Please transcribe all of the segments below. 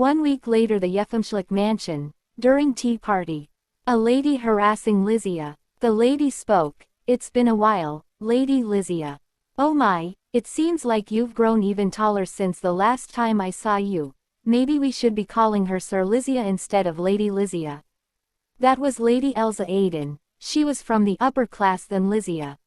1 week later, the Yefimschlick mansion. During tea party. A lady harassing Lizia. The lady spoke. It's been a while, Lady Lizia. Oh my, it seems like you've grown even taller since the last time I saw you. Maybe we should be calling her Sir Lizia instead of Lady Lizia. That was Lady Elsa Aiden. She was from the upper class than Lizia.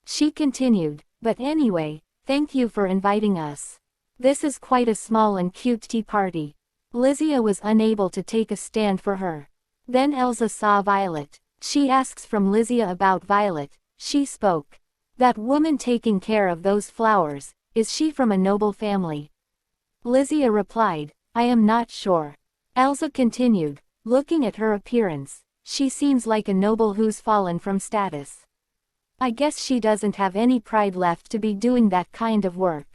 She continued, but anyway, thank you for inviting us. This is quite a small and cute tea party. Lizia was unable to take a stand for her. Then Elsa saw Violet. She asks from Lizia about Violet. She spoke. That woman taking care of those flowers, is she from a noble family? Lizia replied, I am not sure. Elsa continued, looking at her appearance, she seems like a noble who's fallen from status. I guess she doesn't have any pride left to be doing that kind of work.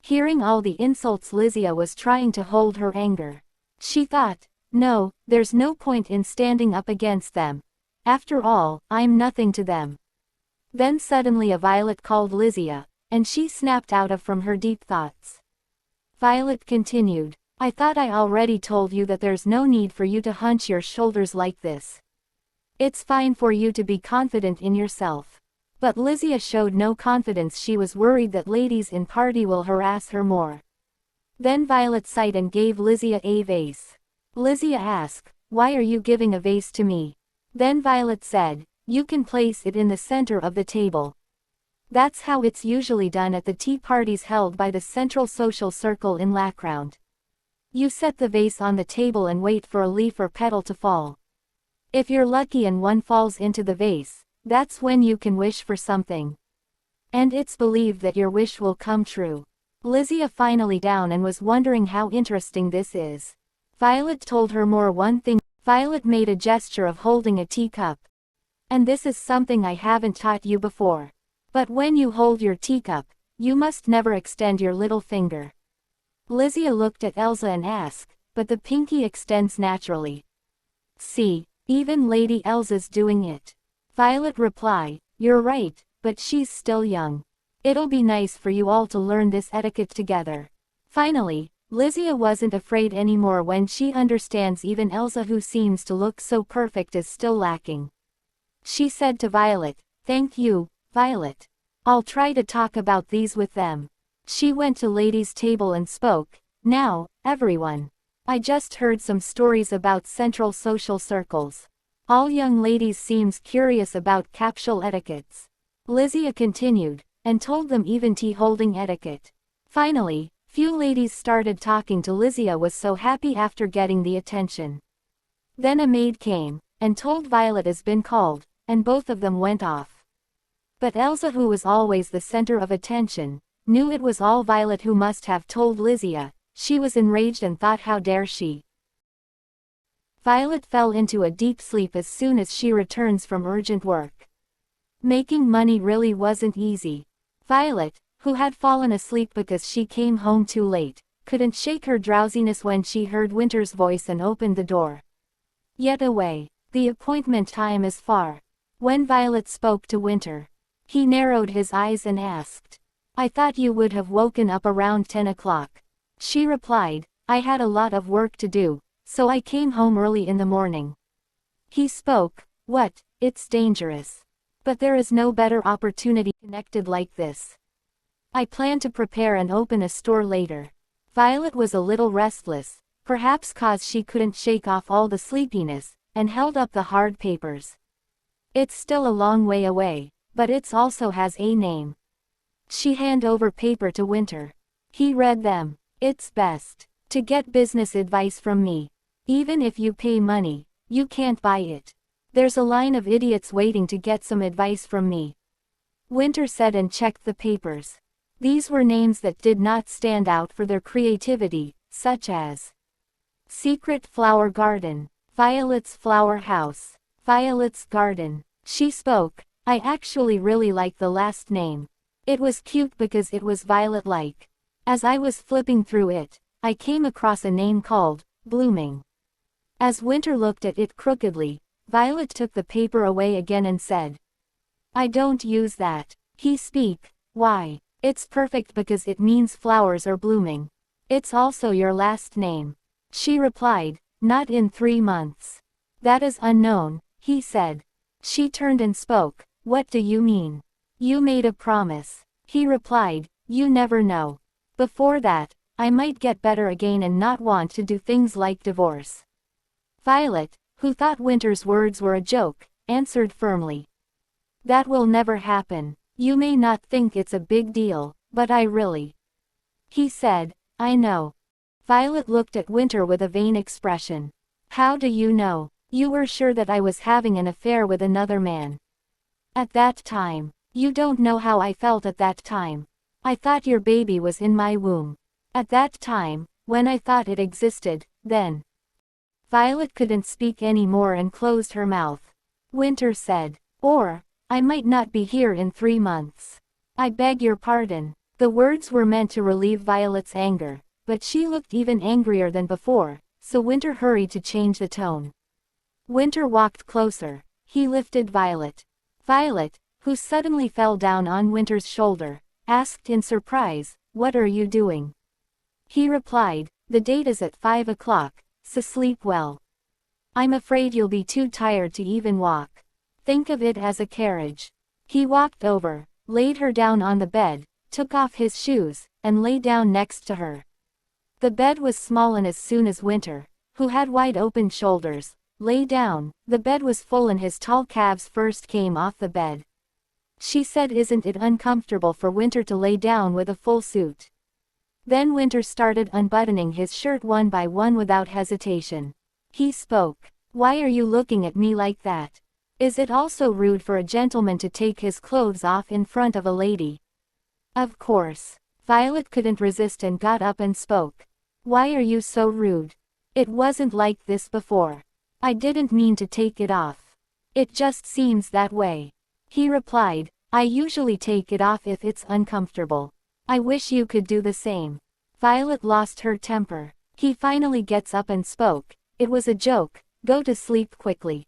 Hearing all the insults, Lizia was trying to hold her anger. She thought, no, there's no point in standing up against them. After all, I'm nothing to them. Then suddenly a Violet called Lizia, and she snapped out of from her deep thoughts. Violet continued, I thought I already told you that there's no need for you to hunch your shoulders like this. It's fine for you to be confident in yourself. But Lizia showed no confidence. She was worried that ladies in party will harass her more. Then Violet sighed and gave Lizia a vase. Lizia asked, why are you giving a vase to me? Then Violet said, you can place it in the center of the table. That's how it's usually done at the tea parties held by the Central Social Circle in Lackround. You set the vase on the table and wait for a leaf or petal to fall. If you're lucky and one falls into the vase, that's when you can wish for something. And it's believed that your wish will come true. Lizia finally down and was wondering how interesting this is. Violet told her more. One thing. Violet made a gesture of holding a teacup. And this is something I haven't taught you before. But when you hold your teacup, you must never extend your little finger. Lizia looked at Elsa and asked, but the pinky extends naturally. See, even Lady Elsa's doing it. Violet replied, you're right, but she's still young. It'll be nice for you all to learn this etiquette together. Finally, Lizia wasn't afraid anymore when she understands even Elsa, who seems to look so perfect, is still lacking. She said to Violet, thank you, Violet. I'll try to talk about these with them. She went to Ladies' table and spoke, now, everyone. I just heard some stories about Central Social Circles. All young ladies seems curious about capsule etiquettes. Lizia continued, and told them even tea holding etiquette. Finally, few ladies started talking to Lizia. Was so happy after getting the attention. Then a maid came, and told Violet has been called, and both of them went off. But Elsa, who was always the center of attention, knew it was all Violet who must have told Lizia. She was enraged and thought, how dare she? Violet fell into a deep sleep as soon as she returns from urgent work. Making money really wasn't easy. Violet, who had fallen asleep because she came home too late, couldn't shake her drowsiness when she heard Winter's voice and opened the door. Yet away. The appointment time is far. When Violet spoke to Winter, he narrowed his eyes and asked, I thought you would have woken up around 10 o'clock. She replied, I had a lot of work to do, so I came home early in the morning. He spoke, what, it's dangerous. But there is no better opportunity connected like this. I plan to prepare and open a store later. Violet was a little restless, perhaps cause she couldn't shake off all the sleepiness, and held up the hard papers. It's still a long way away, but it's also has a name. She handed over paper to Winter. He read them. It's best to get business advice from me. Even if you pay money, you can't buy it. There's a line of idiots waiting to get some advice from me. Winter said and checked the papers. These were names that did not stand out for their creativity, such as Secret Flower Garden, Violet's Flower House, Violet's Garden. She spoke, I actually really like the last name. It was cute because it was Violet-like. As I was flipping through it, I came across a name called Blooming. As Winter looked at it crookedly, Violet took the paper away again and said, I don't use that. He speak, why? It's perfect because it means flowers are blooming. It's also your last name. She replied, "Not in 3 months. That is unknown," he said. She turned and spoke, "What do you mean? You made a promise." He replied, "You never know. Before that, I might get better again and not want to do things like divorce." Violet, who thought Winter's words were a joke, answered firmly, "That will never happen. You may not think it's a big deal, but I really." He said, "I know." Violet looked at Winter with a vain expression. "How do you know? You were sure that I was having an affair with another man." "At that time. You don't know how I felt at that time. I thought your baby was in my womb. At that time, when I thought it existed, then." Violet couldn't speak any more and closed her mouth. Winter said, "Or, I might not be here in 3 months. I beg your pardon." The words were meant to relieve Violet's anger, but she looked even angrier than before, so Winter hurried to change the tone. Winter walked closer. He lifted Violet. Violet, who suddenly fell down on Winter's shoulder, asked in surprise, "What are you doing?" He replied, "The date is at 5 o'clock, so sleep well. I'm afraid you'll be too tired to even walk. Think of it as a carriage." He walked over, laid her down on the bed, took off his shoes, and lay down next to her. The bed was small, and as soon as Winter, who had wide open shoulders, lay down, the bed was full and his tall calves first came off the bed. She said, "Isn't it uncomfortable for Winter to lay down with a full suit?" Then Winter started unbuttoning his shirt one by one without hesitation. He spoke, "Why are you looking at me like that? Is it also rude for a gentleman to take his clothes off in front of a lady?" Of course. Violet couldn't resist and got up and spoke. "Why are you so rude? It wasn't like this before. I didn't mean to take it off. It just seems that way." He replied, "I usually take it off if it's uncomfortable. I wish you could do the same." Violet lost her temper. He finally gets up and spoke, "It was a joke, go to sleep quickly."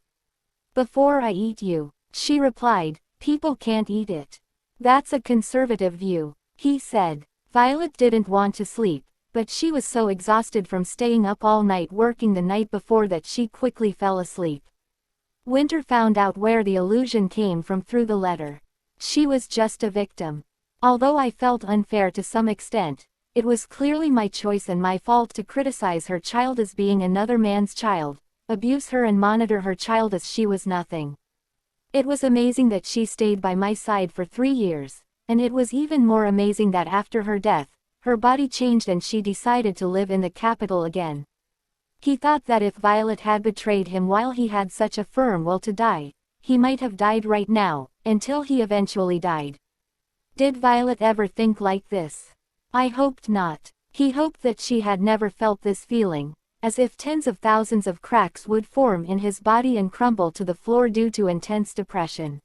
"Before I eat you," she replied, "people can't eat it." "That's a conservative view," he said. Violet didn't want to sleep, but she was so exhausted from staying up all night working the night before that she quickly fell asleep. Winter found out where the illusion came from through the letter. She was just a victim. "Although I felt unfair to some extent, it was clearly my choice and my fault to criticize her child as being another man's child, abuse her and monitor her child as she was nothing. It was amazing that she stayed by my side for 3 years, and it was even more amazing that after her death, her body changed and she decided to live in the capital again." He thought that if Violet had betrayed him while he had such a firm will to die, he might have died right now, until he eventually died. Did Violet ever think like this? I hoped not. He hoped that she had never felt this feeling, as if tens of thousands of cracks would form in his body and crumble to the floor due to intense depression.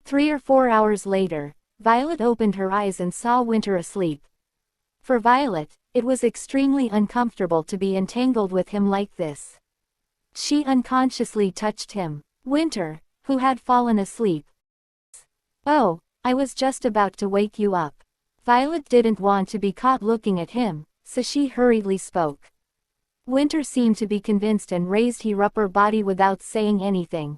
3 or 4 hours later, Violet opened her eyes and saw Winter asleep. For Violet, it was extremely uncomfortable to be entangled with him like this. She unconsciously touched him. Winter, who had fallen asleep. "Oh, I was just about to wake you up." Violet didn't want to be caught looking at him, so she hurriedly spoke. Winter seemed to be convinced and raised her upper body without saying anything.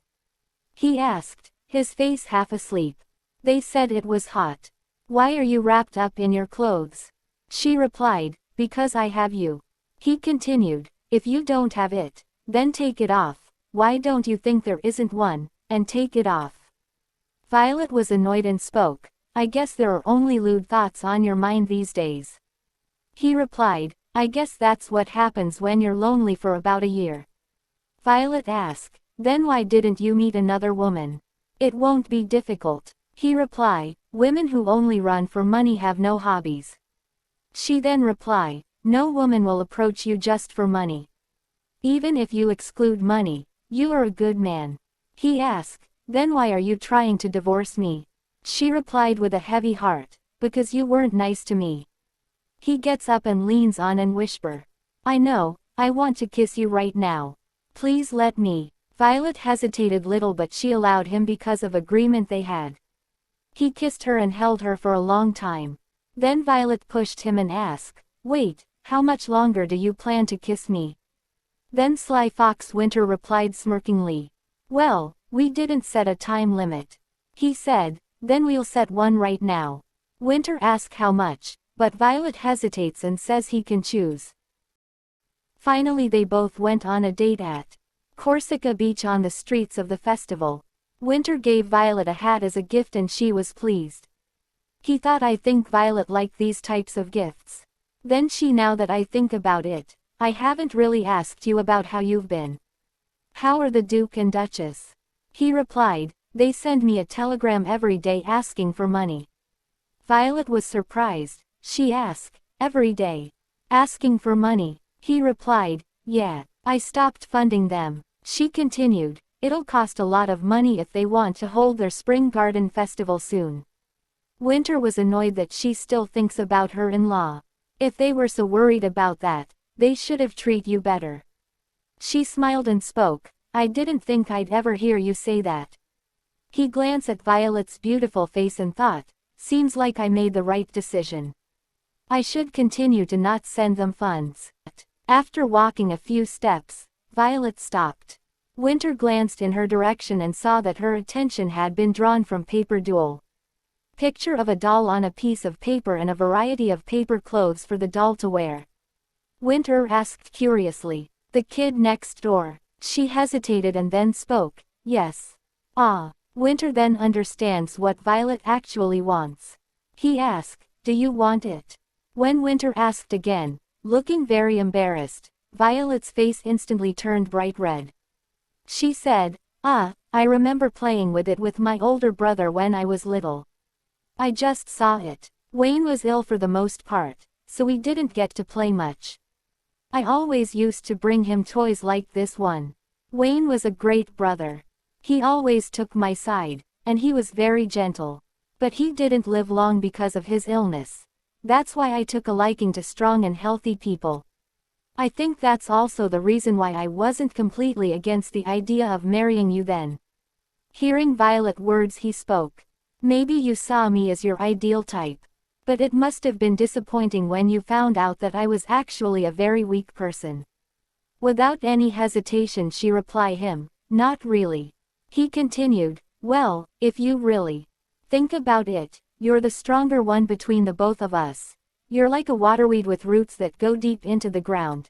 He asked, his face half asleep. "They said it was hot. Why are you wrapped up in your clothes?" She replied, "Because I have you." He continued, "If you don't have it, then take it off. Why don't you think there isn't one, and take it off?" Violet was annoyed and spoke, "I guess there are only lewd thoughts on your mind these days." He replied, "I guess that's what happens when you're lonely for about a year." Violet asked, "Then why didn't you meet another woman?" "It won't be difficult." He replied, "Women who only run for money have no hobbies." She then replied, "No woman will approach you just for money. Even if you exclude money, you are a good man." He asked, "Then why are you trying to divorce me?" She replied with a heavy heart, "Because you weren't nice to me." He gets up and leans on and whisper, "I know, I want to kiss you right now. Please let me." Violet hesitated little, but she allowed him because of agreement they had. He kissed her and held her for a long time. Then Violet pushed him and asked, "Wait, How much longer do you plan to kiss me? Then Sly Fox Winter replied smirkingly. Well, we didn't set a time limit. He said, then we'll set one right now. Winter asks how much, but Violet hesitates and says he can choose. Finally they both went on a date at Corsica Beach on the streets of the festival. Winter gave Violet a hat as a gift and she was pleased. He thought I think Violet liked these types of gifts. Then she now that I think about it, I haven't really asked you about how you've been. How are the Duke and Duchess? He replied, they send me a telegram every day asking for money. Violet was surprised. She asked, every day? Asking for money? He replied, yeah, I stopped funding them. She continued, it'll cost a lot of money if they want to hold their spring garden festival soon. Winter was annoyed that she still thinks about her in-law. If they were so worried about that, they should have treated you better. She smiled and spoke, I didn't think I'd ever hear you say that. He glanced at Violet's beautiful face and thought, seems like I made the right decision. I should continue to not send them funds. After walking a few steps, Violet stopped. Winter glanced in her direction and saw that her attention had been drawn from paper doll. Picture of a doll on a piece of paper and a variety of paper clothes for the doll to wear. Winter asked curiously, the kid next door. She hesitated and then spoke, yes. Ah. Winter then understands what Violet actually wants. He asked, do you want it? When Winter asked again, looking very embarrassed, Violet's face instantly turned bright red. She said, I remember playing with it with my older brother when I was little. I just saw it. Wayne was ill for the most part, so we didn't get to play much. I always used to bring him toys like this one. Wayne was a great brother. He always took my side, and he was very gentle. But he didn't live long because of his illness. That's why I took a liking to strong and healthy people. I think that's also the reason why I wasn't completely against the idea of marrying you then. Hearing Violet's words he spoke. Maybe you saw me as your ideal type. But it must have been disappointing when you found out that I was actually a very weak person. Without any hesitation she replied him, not really. He continued, well, if you really think about it, you're the stronger one between the both of us. You're like a waterweed with roots that go deep into the ground.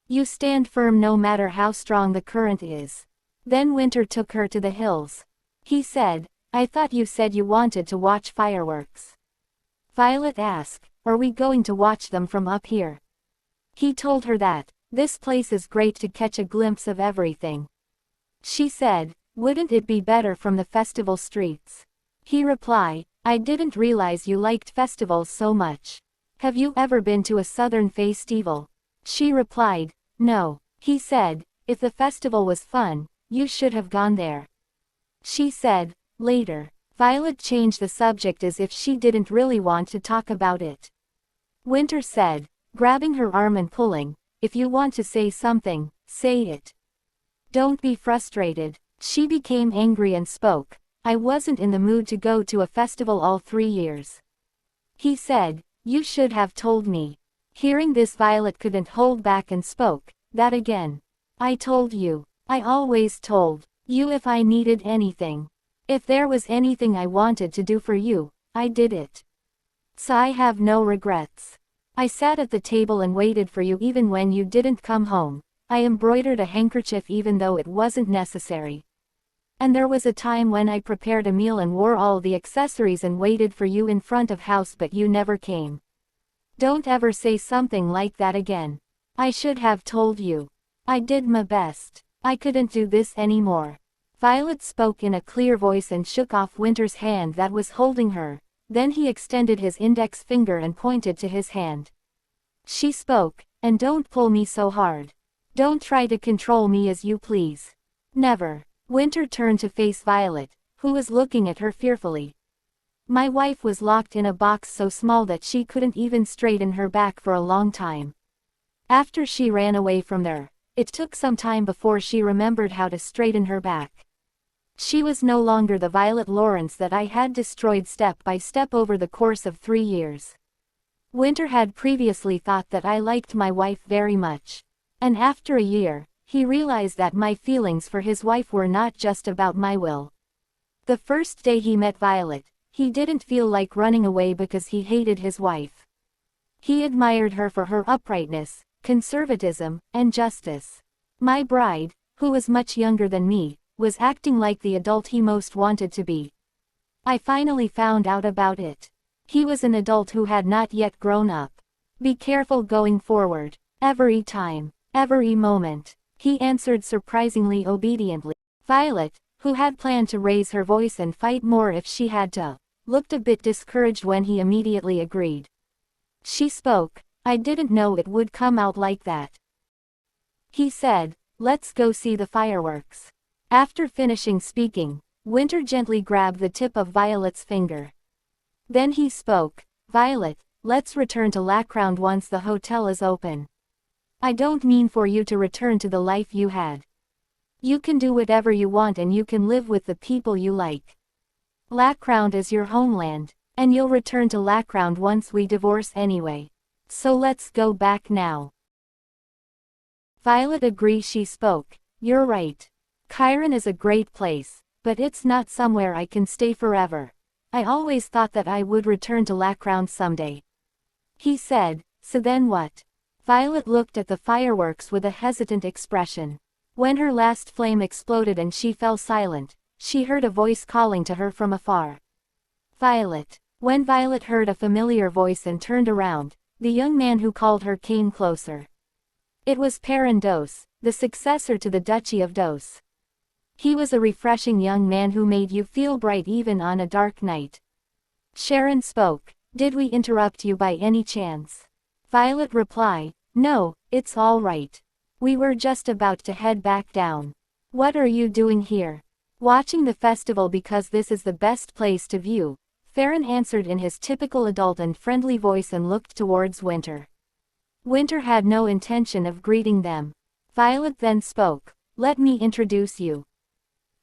You stand firm no matter how strong the current is. Then Winter took her to the hills. He said, I thought you said you wanted to watch fireworks. Violet asked, are we going to watch them from up here? He told her that, this place is great to catch a glimpse of everything. She said, wouldn't it be better from the festival streets? He replied, I didn't realize you liked festivals so much. Have you ever been to a Southern festival? She replied, no. He said, if the festival was fun, you should have gone there. She said, later. Violet changed the subject as if she didn't really want to talk about it. Winter said, grabbing her arm and pulling, if you want to say something, say it. Don't be frustrated. She became angry and spoke, I wasn't in the mood to go to a festival all 3 years. He said, you should have told me. Hearing this Violet couldn't hold back and spoke, that again. I told you. I always told you if I needed anything. If there was anything I wanted to do for you, I did it. So I have no regrets. I sat at the table and waited for you even when you didn't come home. I embroidered a handkerchief even though it wasn't necessary. And there was a time when I prepared a meal and wore all the accessories and waited for you in front of house but you never came. Don't ever say something like that again. I should have told you. I did my best. I couldn't do this anymore. Violet spoke in a clear voice and shook off Winter's hand that was holding her. Then he extended his index finger and pointed to his hand. She spoke, and don't pull me so hard. Don't try to control me as you please. Never. Winter turned to face Violet, who was looking at her fearfully. My wife was locked in a box so small that she couldn't even straighten her back for a long time. After she ran away from there, it took some time before she remembered how to straighten her back. She was no longer the Violet Lawrence that I had destroyed step by step over the course of 3 years. Winter had previously thought that I liked my wife very much. And after a year, he realized that my feelings for his wife were not just about my will. The first day he met Violet, he didn't feel like running away because he hated his wife. He admired her for her uprightness, conservatism, and justice. My bride, who was much younger than me, was acting like the adult he most wanted to be. I finally found out about it. He was an adult who had not yet grown up. Be careful going forward. Every time, every moment, he answered surprisingly obediently. Violet, who had planned to raise her voice and fight more if she had to, looked a bit discouraged when he immediately agreed. She spoke, "I didn't know it would come out like that." He said, "Let's go see the fireworks." After finishing speaking, Winter gently grabbed the tip of Violet's finger. Then he spoke, "Violet, let's return to Lackround once the hotel is open. I don't mean for you to return to the life you had. You can do whatever you want and you can live with the people you like. Lackround is your homeland, and you'll return to Lackround once we divorce anyway. So let's go back now." Violet agrees. She spoke, "You're right. Chiron is a great place, but it's not somewhere I can stay forever. I always thought that I would return to Lackround someday." He said, "So then what?" Violet looked at the fireworks with a hesitant expression. When her last flame exploded and she fell silent, she heard a voice calling to her from afar. "Violet." When Violet heard a familiar voice and turned around, the young man who called her came closer. It was Perrin Dos, the successor to the Duchy of Dos. He was a refreshing young man who made you feel bright even on a dark night. Sharon spoke, "Did we interrupt you by any chance?" Violet replied, "No, it's all right. We were just about to head back down." "What are you doing here?" "Watching the festival because this is the best place to view," Farron answered in his typical adult and friendly voice and looked towards Winter. Winter had no intention of greeting them. Violet then spoke, "Let me introduce you.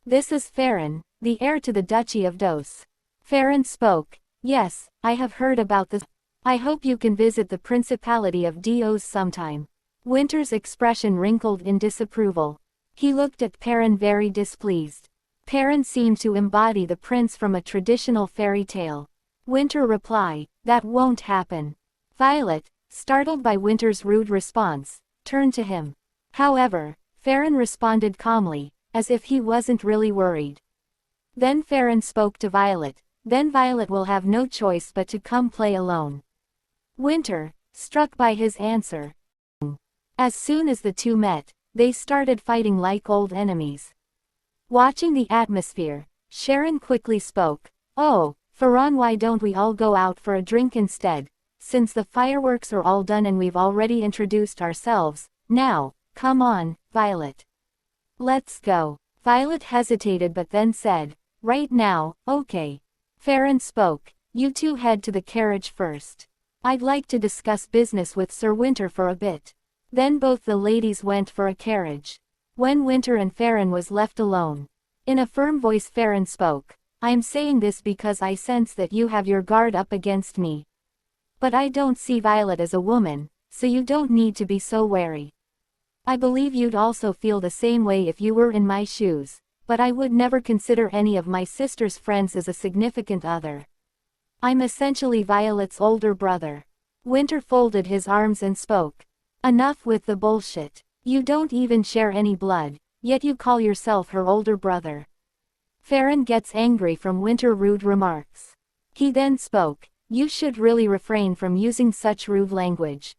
This is Farron, the heir to the Duchy of Dos." Farron spoke, "Yes, I have heard about this. I hope you can visit the Principality of Dos sometime." Winter's expression wrinkled in disapproval. He looked at Perrin very displeased. Perrin seemed to embody the prince from a traditional fairy tale. Winter replied, "That won't happen." Violet, startled by Winter's rude response, turned to him. However, Farron responded calmly, as if he wasn't really worried. Then Farron spoke to Violet, "Then Violet will have no choice but to come play alone." Winter, struck by his answer. As soon as the two met, they started fighting like old enemies. Watching the atmosphere, Sharon quickly spoke, "Oh, Farron, why don't we all go out for a drink instead, since the fireworks are all done and we've already introduced ourselves. Now, come on, Violet. Let's go." Violet hesitated but then said, "Right now, okay." Farron spoke, "You two head to the carriage first. I'd like to discuss business with Sir Winter for a bit." Then both the ladies went for a carriage. When Winter and Farron was left alone, in a firm voice Farron spoke, "I'm saying this because I sense that you have your guard up against me. But I don't see Violet as a woman, so you don't need to be so wary. I believe you'd also feel the same way if you were in my shoes, but I would never consider any of my sister's friends as a significant other. I'm essentially Violet's older brother." Winter folded his arms and spoke, "Enough with the bullshit. You don't even share any blood, yet you call yourself her older brother." Farron gets angry from Winter's rude remarks. He then spoke, "You should really refrain from using such rude language.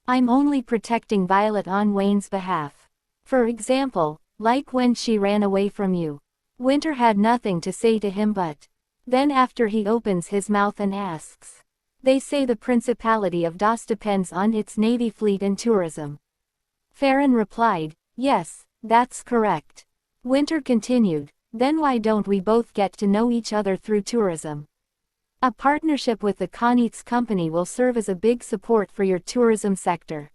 I'm only protecting Violet on Wayne's behalf. For example, like when she ran away from you." Winter had nothing to say to him but. Then after he opens his mouth and asks, "They say the Principality of Dos depends on its navy fleet and tourism." Farron replied, "Yes, that's correct." Winter continued, "Then why don't we both get to know each other through tourism? A partnership with the Konitz company will serve as a big support for your tourism sector.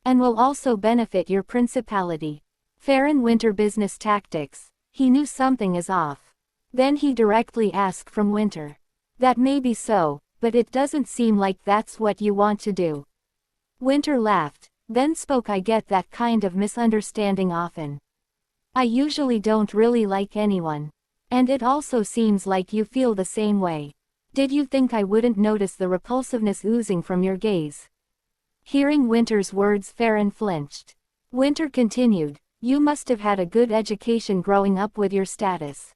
And will also benefit your principality." Farron Winter business tactics. He knew something is off. Then he directly asked from Winter, "That may be so, but it doesn't seem like that's what you want to do. Winter laughed, then spoke. I get that kind of misunderstanding often. I usually don't really like anyone. And it also seems like you feel the same way. Did you think I wouldn't notice the repulsiveness oozing from your gaze? Hearing Winter's words, Farron flinched. Winter continued, you must have had a good education growing up with your status.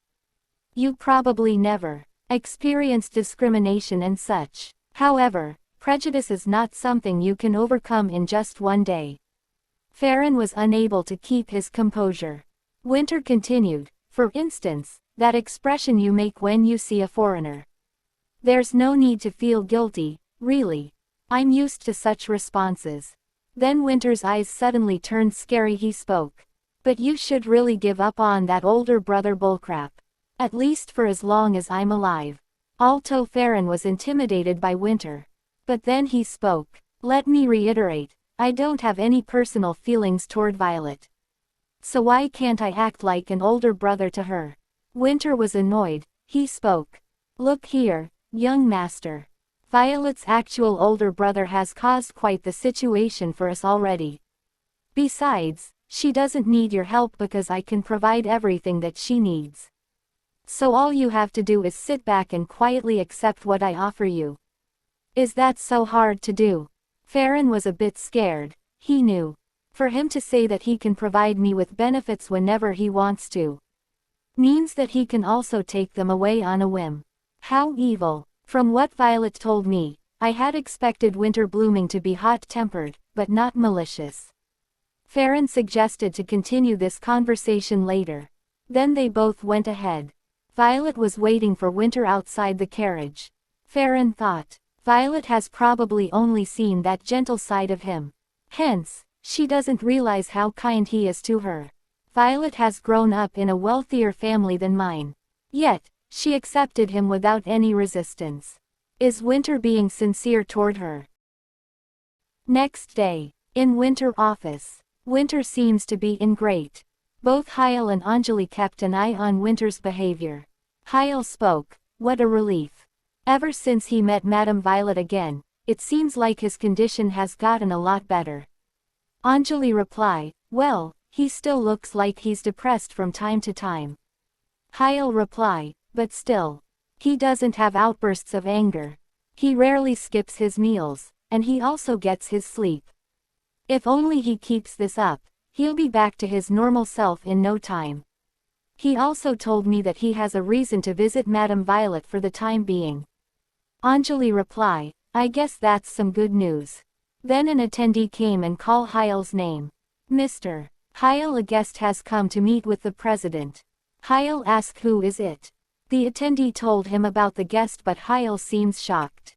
You probably never experienced discrimination and such. However, prejudice is not something you can overcome in just one day. Farron was unable to keep his composure. Winter continued, for instance, that expression you make when you see a foreigner. There's no need to feel guilty, really. I'm used to such responses. Then Winter's eyes suddenly turned scary. He spoke. But you should really give up on that older brother bullcrap. At least for as long as I'm alive. Although Farron was intimidated by Winter. But then he spoke. Let me reiterate, I don't have any personal feelings toward Violet. So why can't I act like an older brother to her? Winter was annoyed. He spoke. Look here, young master. Violet's actual older brother has caused quite the situation for us already. Besides, she doesn't need your help because I can provide everything that she needs. So all you have to do is sit back and quietly accept what I offer you. Is that so hard to do? Farron was a bit scared. He knew. For him to say that he can provide me with benefits whenever he wants to means that he can also take them away on a whim. How evil. From what Violet told me, I had expected Winter Blooming to be hot-tempered, but not malicious. Farron suggested to continue this conversation later. Then they both went ahead. Violet was waiting for Winter outside the carriage. Farron thought, Violet has probably only seen that gentle side of him. Hence, she doesn't realize how kind he is to her. Violet has grown up in a wealthier family than mine. Yet, she accepted him without any resistance. Is Winter being sincere toward her? Next day, in Winter office. Winter seems to be in great. Both Hyle and Anjali kept an eye on Winter's behavior. Hyle spoke. What a relief. Ever since he met Madame Violet again, it seems like his condition has gotten a lot better. Anjali replied, well, he still looks like he's depressed from time to time. Hyle replied, but still. He doesn't have outbursts of anger. He rarely skips his meals, and he also gets his sleep. If only he keeps this up, he'll be back to his normal self in no time. He also told me that he has a reason to visit Madame Violet for the time being. Anjali replied, I guess that's some good news. Then an attendee came and called Hyle's name. Mr. Hyle, a guest has come to meet with the president. Hyle asked who is it. The attendee told him about the guest, but Hyle seems shocked.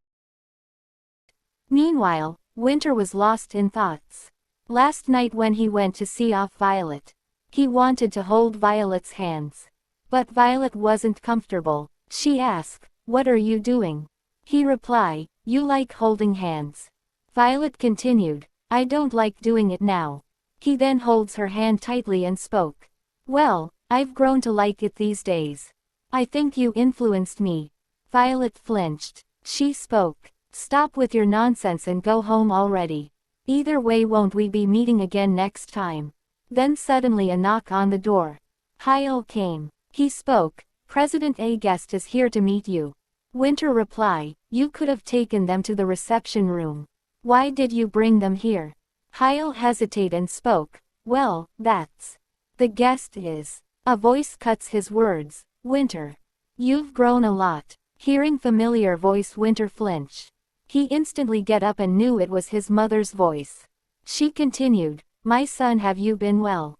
Meanwhile, Winter was lost in thoughts. Last night when he went to see off Violet, he wanted to hold Violet's hands. But Violet wasn't comfortable. She asked, what are you doing? He replied, you like holding hands. Violet continued, I don't like doing it now. He then holds her hand tightly and spoke. Well, I've grown to like it these days. I think you influenced me. Violet flinched. She spoke. Stop with your nonsense and go home already. Either way, won't we be meeting again next time? Then suddenly a knock on the door. Hyle came. He spoke. President, a guest is here to meet you. Winter replied, you could have taken them to the reception room. Why did you bring them here? Hyle hesitated and spoke. Well, that's. The guest is. A voice cuts his words. Winter. You've grown a lot. Hearing familiar voice, Winter flinched. He instantly get up and knew it was his mother's voice. She continued, my son, have you been well?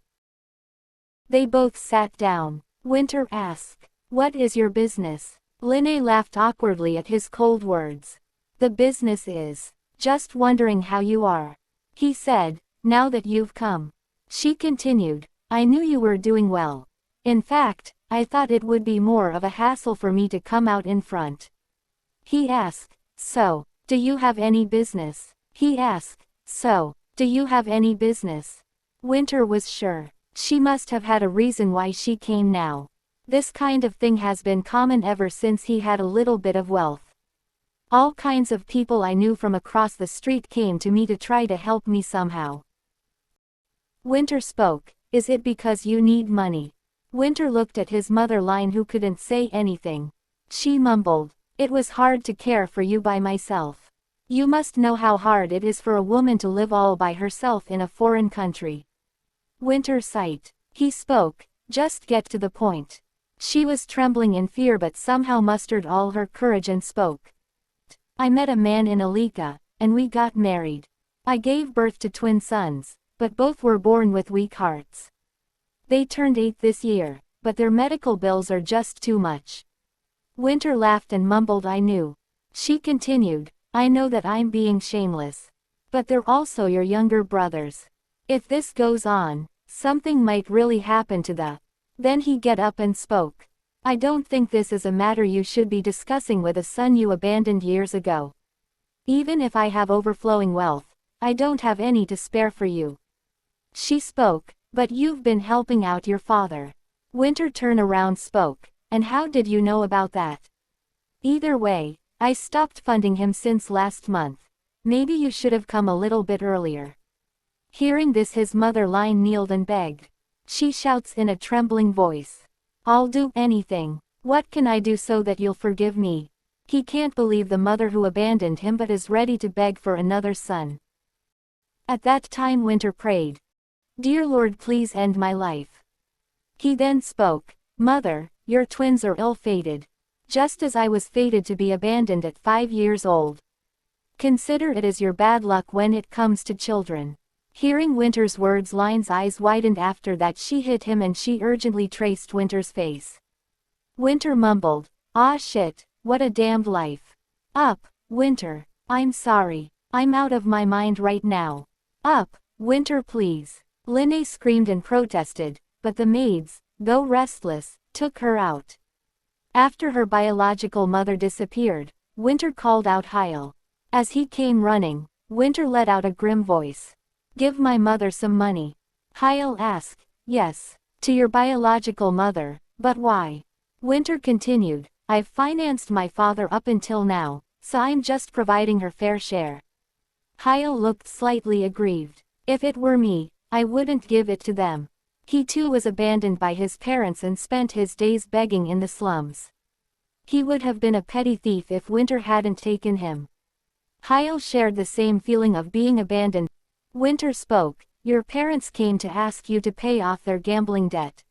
They both sat down. Winter asked, what is your business? Linnae laughed awkwardly at his cold words. The business is. Just wondering how you are. He said, now that you've come. She continued, I knew you were doing well. In fact, I thought it would be more of a hassle for me to come out in front. He asked, so, do you have any business? He asked, so, do you have any business? Winter was sure. She must have had a reason why she came now. This kind of thing has been common ever since he had a little bit of wealth. All kinds of people I knew from across the street came to me to try to help me somehow. Winter spoke. Is it because you need money? Winter looked at his mother Line, who couldn't say anything. She mumbled, it was hard to care for you by myself. You must know how hard it is for a woman to live all by herself in a foreign country. Winter sighed. He spoke, just get to the point. She was trembling in fear but somehow mustered all her courage and spoke. I met a man in Alika, and we got married. I gave birth to twin sons, but both were born with weak hearts. They turned 8 this year, but their medical bills are just too much. Winter laughed and mumbled, I knew. She continued, I know that I'm being shameless. But they're also your younger brothers. If this goes on, something might really happen to the. Then he get up and spoke. I don't think this is a matter you should be discussing with a son you abandoned years ago. Even if I have overflowing wealth, I don't have any to spare for you. She spoke, but you've been helping out your father. Winter turned around spoke, and how did you know about that? Either way, I stopped funding him since last month. Maybe you should have come a little bit earlier. Hearing this, his mother Line kneeled and begged. She shouts in a trembling voice. I'll do anything. What can I do so that you'll forgive me? He can't believe the mother who abandoned him but is ready to beg for another son. At that time Winter prayed. Dear Lord, please end my life. He then spoke. Mother, your twins are ill-fated. Just as I was fated to be abandoned at 5 years old. Consider it as your bad luck when it comes to children. Hearing Winter's words, Line's eyes widened. After that she hit him and she urgently traced Winter's face. Winter mumbled, ah shit, what a damned life. Up, Winter, I'm sorry, I'm out of my mind right now. Up, Winter please. Linnae screamed and protested, but the maids, though restless, took her out. After her biological mother disappeared, Winter called out Hyle. As he came running, Winter let out a grim voice. Give my mother some money. Hyle asked, yes, to your biological mother, but why? Winter continued, I've financed my father up until now, so I'm just providing her fair share. Hyle looked slightly aggrieved. If it were me, I wouldn't give it to them. He too was abandoned by his parents and spent his days begging in the slums. He would have been a petty thief if Winter hadn't taken him. Hyle shared the same feeling of being abandoned. Winter spoke, your parents came to ask you to pay off their gambling debt.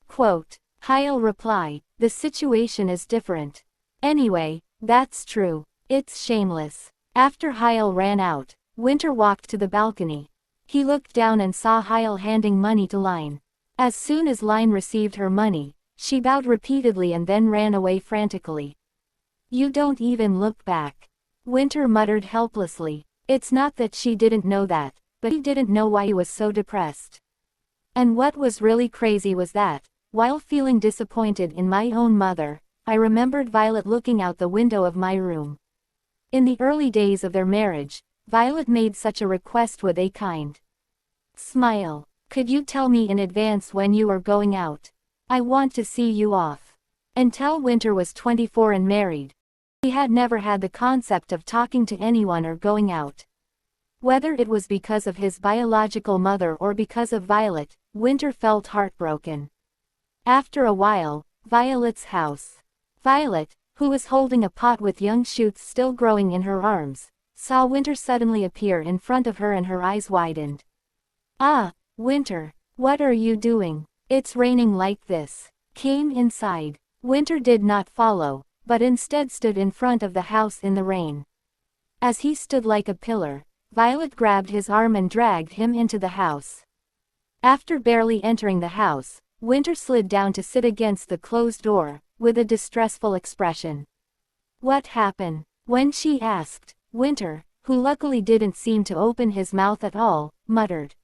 Quote, Hyle replied, the situation is different. Anyway, that's true. It's shameless. After Hyle ran out, Winter walked to the balcony. He looked down and saw Hyle handing money to Line. As soon as Line received her money, she bowed repeatedly and then ran away frantically. You don't even look back. Winter muttered helplessly. It's not that she didn't know that, but he didn't know why he was so depressed. And what was really crazy was that, while feeling disappointed in my own mother, I remembered Violet looking out the window of my room. In the early days of their marriage, Violet made such a request with a kind smile. Could you tell me in advance when you are going out? I want to see you off. Until Winter was 24 and married, he had never had the concept of talking to anyone or going out. Whether it was because of his biological mother or because of Violet, Winter felt heartbroken. After a while, Violet's house. Violet, who was holding a pot with young shoots still growing in her arms, saw Winter suddenly appear in front of her and her eyes widened. Ah, Winter, what are you doing? It's raining like this. Came inside. Winter did not follow, but instead stood in front of the house in the rain. As he stood like a pillar, Violet grabbed his arm and dragged him into the house. After barely entering the house, Winter slid down to sit against the closed door, with a distressful expression. What happened? When she asked, Winter, who luckily didn't seem to open his mouth at all, muttered.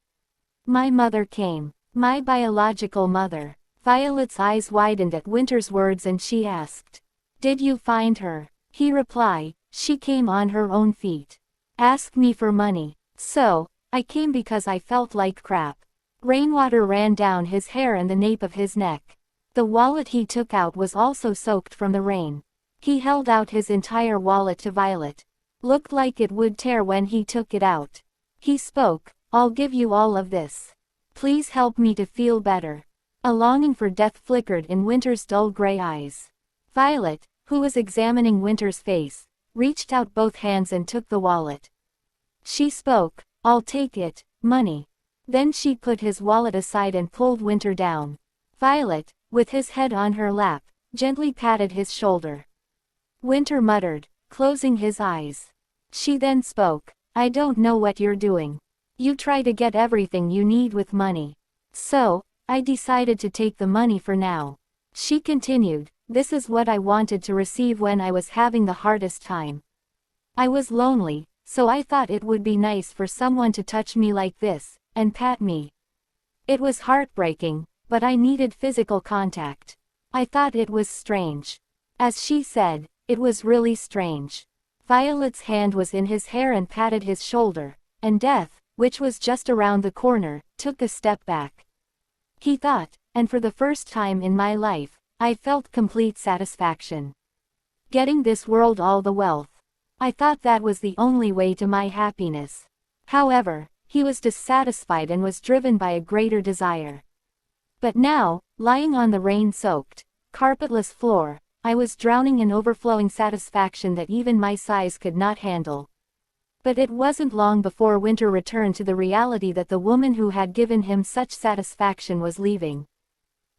My mother came. My biological mother. Violet's eyes widened at Winter's words and she asked. Did you find her? He replied, she came on her own feet. Asked me for money. So, I came because I felt like crap. Rainwater ran down his hair and the nape of his neck. The wallet he took out was also soaked from the rain. He held out his entire wallet to Violet. Looked like it would tear when he took it out. He spoke, "I'll give you all of this. Please help me to feel better." A longing for death flickered in Winter's dull gray eyes. Violet, who was examining Winter's face, reached out both hands and took the wallet. She spoke, "I'll take it, money." Then she put his wallet aside and pulled Winter down. Violet, with his head on her lap, gently patted his shoulder. Winter muttered, closing his eyes. She then spoke, "I don't know what you're doing. You try to get everything you need with money. So, I decided to take the money for now." She continued, "This is what I wanted to receive when I was having the hardest time. I was lonely, so I thought it would be nice for someone to touch me like this, and pat me. It was heartbreaking, but I needed physical contact. I thought it was strange." As she said, it was really strange. Violet's hand was in his hair and patted his shoulder, and death, which was just around the corner, took a step back. He thought, "And for the first time in my life, I felt complete satisfaction. Getting this world all the wealth. I thought that was the only way to my happiness." However, he was dissatisfied and was driven by a greater desire. "But now, lying on the rain-soaked, carpetless floor, I was drowning in overflowing satisfaction that even my sighs could not handle." But it wasn't long before Winter returned to the reality that the woman who had given him such satisfaction was leaving.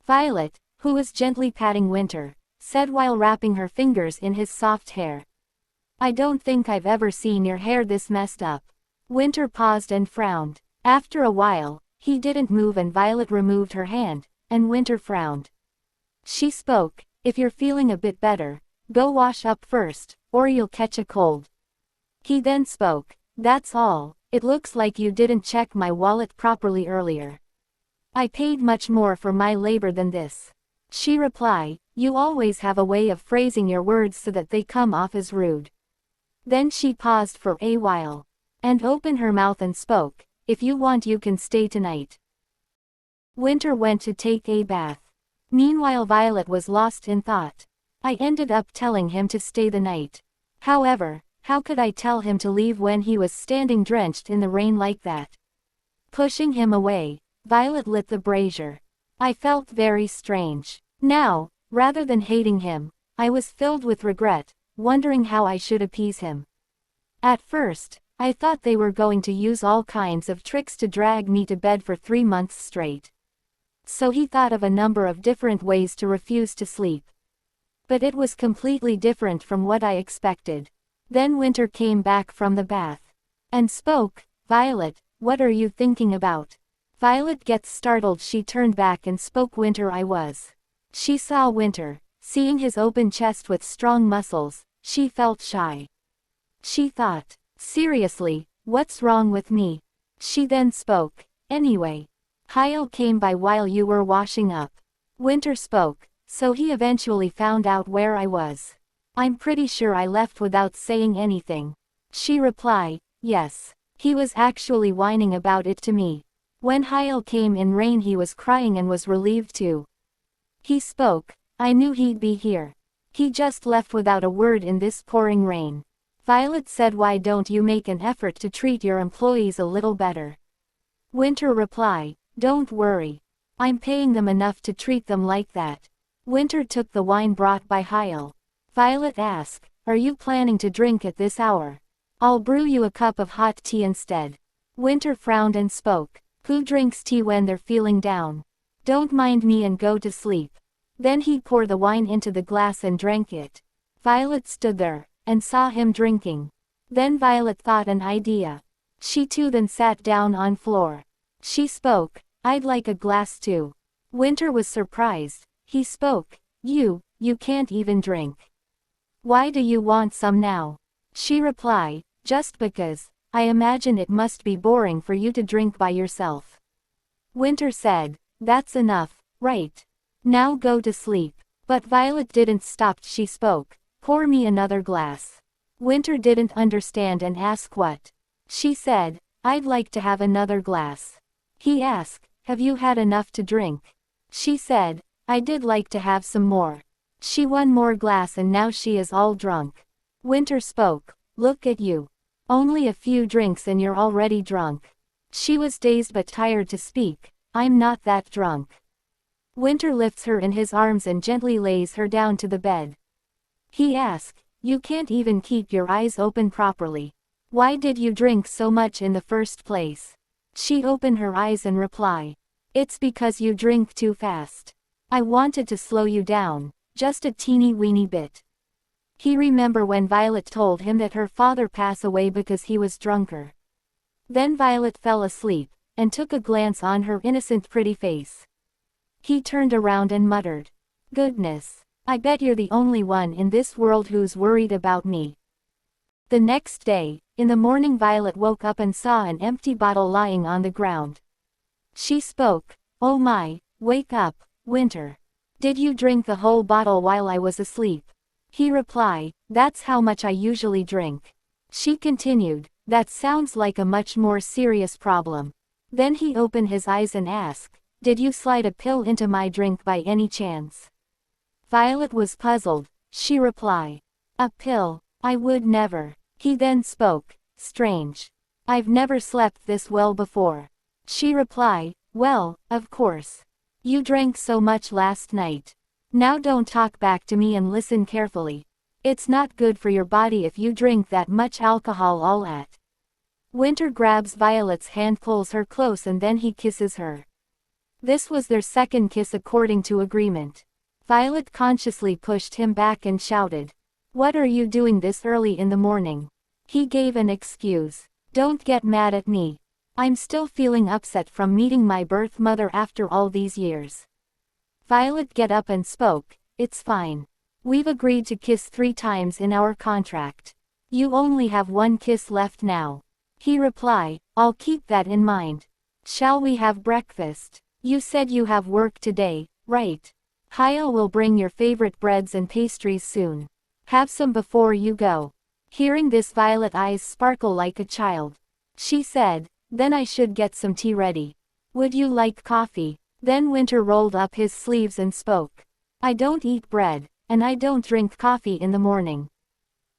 Violet, who was gently patting Winter, said while wrapping her fingers in his soft hair, "I don't think I've ever seen your hair this messed up." Winter paused and frowned. After a while, he didn't move and Violet removed her hand, and Winter frowned. She spoke, "If you're feeling a bit better, go wash up first, or you'll catch a cold." He then spoke, "That's all, it looks like you didn't check my wallet properly earlier. I paid much more for my labor than this." She replied, "You always have a way of phrasing your words so that they come off as rude." Then she paused for a while, and opened her mouth and spoke, "If you want you can stay tonight." Winter went to take a bath. Meanwhile Violet was lost in thought. I ended up telling him to stay the night. However, how could I tell him to leave when he was standing drenched in the rain like that? Pushing him away, Violet lit the brazier. I felt very strange. Now, rather than hating him, I was filled with regret, wondering how I should appease him. At first, I thought they were going to use all kinds of tricks to drag me to bed for 3 months straight. So he thought of a number of different ways to refuse to sleep. But it was completely different from what I expected. Then Winter came back from the bath. And spoke, "Violet, what are you thinking about?" Violet gets startled. She turned back and spoke, "Winter, I was." She saw Winter, seeing his open chest with strong muscles, she felt shy. She thought, "Seriously, what's wrong with me?" She then spoke, "Anyway, Kyle came by while you were washing up." Winter spoke, "So he eventually found out where I was. I'm pretty sure I left without saying anything." She replied, "Yes. He was actually whining about it to me. When Kyle came in rain he was crying and was relieved too. He spoke, I knew he'd be here. He just left without a word in this pouring rain." Violet said, "Why don't you make an effort to treat your employees a little better?" Winter replied, "Don't worry. I'm paying them enough to treat them like that." Winter took the wine brought by Kyle. Violet asked, "Are you planning to drink at this hour? I'll brew you a cup of hot tea instead." Winter frowned and spoke, "Who drinks tea when they're feeling down? Don't mind me and go to sleep." Then he poured the wine into the glass and drank it. Violet stood there, and saw him drinking. Then Violet thought an idea. She too then sat down on floor. She spoke, "I'd like a glass too." Winter was surprised. He spoke, You can't even drink. Why do you want some now?" She replied, "Just because, I imagine it must be boring for you to drink by yourself." Winter said, "That's enough, right? Now go to sleep." But Violet didn't stop. She spoke, "Pour me another glass." Winter didn't understand and asked what. She said, "I'd like to have another glass." He asked, "Have you had enough to drink?" She said, "I did like to have some more." She one more glass and now she is all drunk. Winter spoke. Look at you. Only a few drinks and you're already drunk. She was dazed but tired to speak. I'm not that drunk. Winter lifts her in his arms and gently lays her down to the bed. He asked, you can't even keep your eyes open properly. Why did you drink so much in the first place? She opened her eyes and replied, it's because you drink too fast. I wanted to slow you down, just a teeny weeny bit. He remembered when Violet told him that her father passed away because he was drunker. Then Violet fell asleep, and took a glance on her innocent pretty face. He turned around and muttered, goodness, I bet you're the only one in this world who's worried about me. The next day, in the morning Violet woke up and saw an empty bottle lying on the ground. She spoke, oh my, wake up, Winter. Did you drink the whole bottle while I was asleep? He replied, that's how much I usually drink. She continued, that sounds like a much more serious problem. Then he opened his eyes and asked, did you slide a pill into my drink by any chance? Violet was puzzled. She replied, a pill, I would never. He then spoke, strange. I've never slept this well before. She replied, well, of course. You drank so much last night. Now don't talk back to me and listen carefully. It's not good for your body if you drink that much alcohol all at. Winter grabs Violet's hand, pulls her close and then he kisses her. This was their second kiss according to agreement. Violet consciously pushed him back and shouted, what are you doing this early in the morning? He gave an excuse. Don't get mad at me. I'm still feeling upset from meeting my birth mother after all these years. Violet get up and spoke, it's fine. We've agreed to kiss 3 times in our contract. You only have 1 kiss left now. He replied, I'll keep that in mind. Shall we have breakfast? You said you have work today, right? Hyle will bring your favorite breads and pastries soon. Have some before you go. Hearing this, Violet eyes sparkle like a child. She said, then I should get some tea ready. Would you like coffee? Then Winter rolled up his sleeves and spoke. I don't eat bread, and I don't drink coffee in the morning.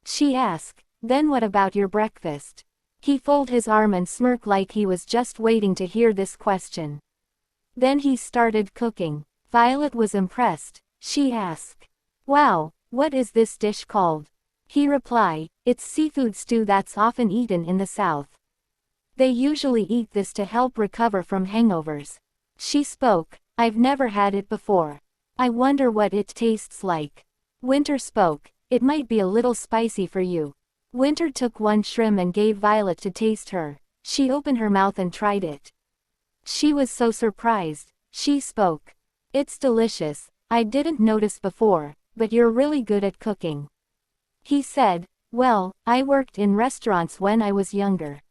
She asked, then what about your breakfast? He folded his arm and smirked like he was just waiting to hear this question. Then he started cooking. Violet was impressed. She asked, wow, what is this dish called? He replied, it's seafood stew that's often eaten in the South. They usually eat this to help recover from hangovers. She spoke, I've never had it before. I wonder what it tastes like. Winter spoke, it might be a little spicy for you. Winter took 1 shrimp and gave Violet to taste her. She opened her mouth and tried it. She was so surprised. She spoke, it's delicious. I didn't notice before, but you're really good at cooking. He said, well, I worked in restaurants when I was younger.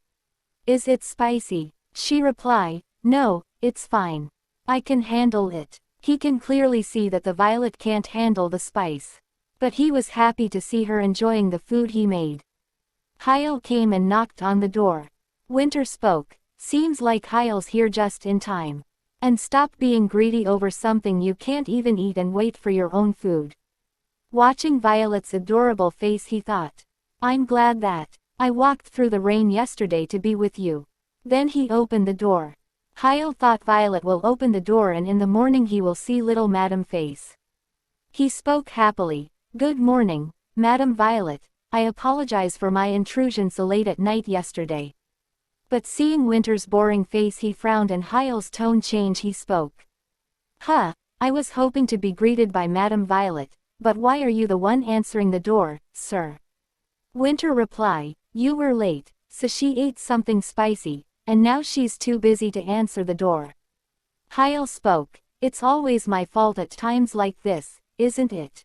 Is it spicy? She replied, no, it's fine. I can handle it. He can clearly see that the Violet can't handle the spice. But he was happy to see her enjoying the food he made. Hyle came and knocked on the door. Winter spoke, seems like Hyle's here just in time. And stop being greedy over something you can't even eat and wait for your own food. Watching Violet's adorable face, he thought, I'm glad that I walked through the rain yesterday to be with you. Then he opened the door. Hyle thought Violet will open the door and in the morning he will see little Madam face. He spoke happily, good morning, Madam Violet. I apologize for my intrusion so late at night yesterday. But seeing Winter's boring face, he frowned and Hyle's tone changed. He spoke. Huh, I was hoping to be greeted by Madam Violet, but why are you the one answering the door, sir? Winter replied, you were late, so she ate something spicy, and now she's too busy to answer the door. Hyle spoke, it's always my fault at times like this, isn't it?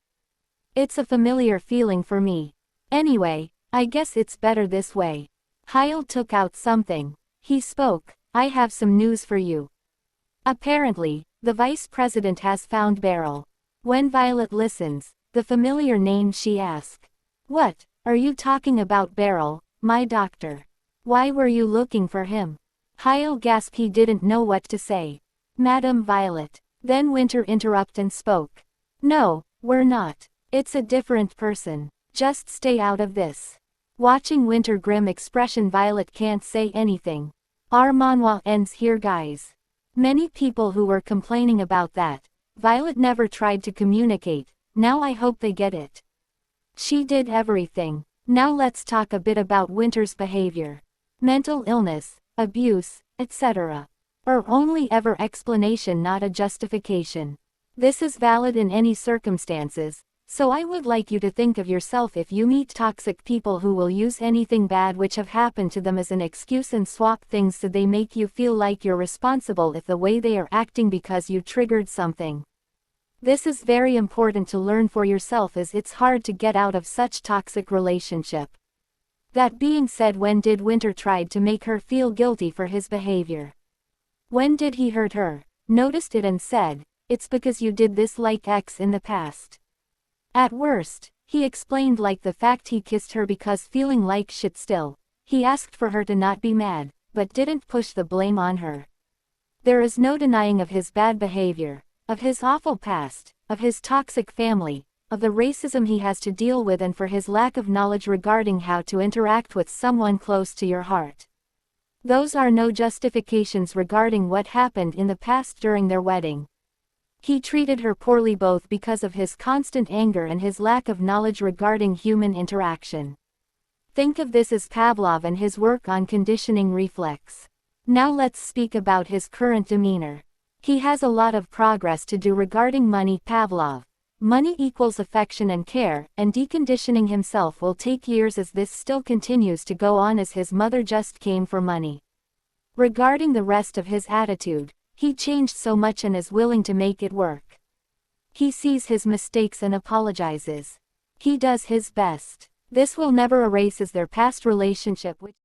It's a familiar feeling for me. Anyway, I guess it's better this way. Hyle took out something. He spoke, I have some news for you. Apparently, the vice president has found Beryl. When Violet listens, the familiar name, she asked, what, are you talking about Beryl, my doctor? Why were you looking for him? Hyle gasped. He didn't know what to say. Madam Violet. Then Winter interrupted and spoke. No, We're not. It's a different person. Just stay out of this. Watching Winter grim expression. Violet can't say anything. Our manhwa ends here, guys. Many people who were complaining about that Violet never tried to communicate, now I hope they get it. She did everything. Now let's talk a bit about Winter's behavior. Mental illness, abuse, etc. are only ever explanation, not a justification. This is valid in any circumstances, so I would like you to think of yourself if you meet toxic people who will use anything bad which have happened to them as an excuse and swap things so they make you feel like you're responsible if the way they are acting because you triggered something. This is very important to learn for yourself as it's hard to get out of such toxic relationship. That being said, when did Winter tried to make her feel guilty for his behavior? When did he hurt her, noticed it and said, "It's because you did this like X in the past"? At worst, he explained like the fact he kissed her because feeling like shit still. He asked for her to not be mad, but didn't push the blame on her. There is no denying of his bad behavior, of his awful past, of his toxic family, of the racism he has to deal with, and for his lack of knowledge regarding how to interact with someone close to your heart. Those are no justifications regarding what happened in the past during their wedding. He treated her poorly both because of his constant anger and his lack of knowledge regarding human interaction. Think of this as Pavlov and his work on conditioning reflex. Now let's speak about his current demeanor. He has a lot of progress to do regarding money. Pavlov. Money equals affection and care, and deconditioning himself will take years as this still continues to go on as his mother just came for money. Regarding the rest of his attitude, he changed so much and is willing to make it work. He sees his mistakes and apologizes. He does his best. This will never erase their past relationship, which